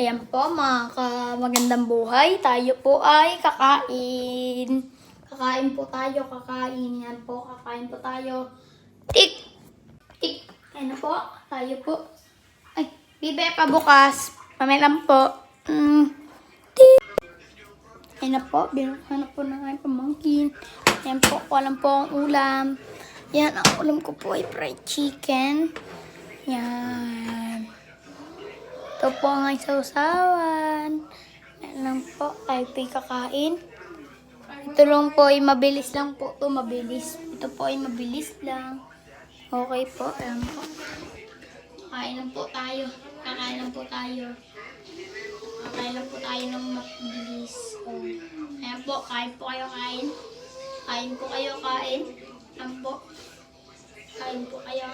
Ayan po mga magandang buhay. Tayo po ay kakain. Kakain po tayo, kakain. Yan po, kakain po tayo. Tik! Tik! Ayan na po, tayo po. Ay, bibe pa bukas. Pamilang po. Tik! Ayan na po, binuksan na po ng aking pamangkin. Ayan po, walang po ang ulam. Yan, ang ulam ko po ay fried chicken. Yan. Ito po ang sausawan. Yan lang po, tayo po'y kakain. Ito lang po ay mabilis lang po. Ito mabilis. Ito po ay mabilis lang. Okay po, ayan po. Kakain lang po tayo. Kakain lang po tayo. Kakain lang po tayo ng mabilis. Ayan po, kain po kayo, kain. Kain po kayo, kain. Ayan po. Kain po kayo.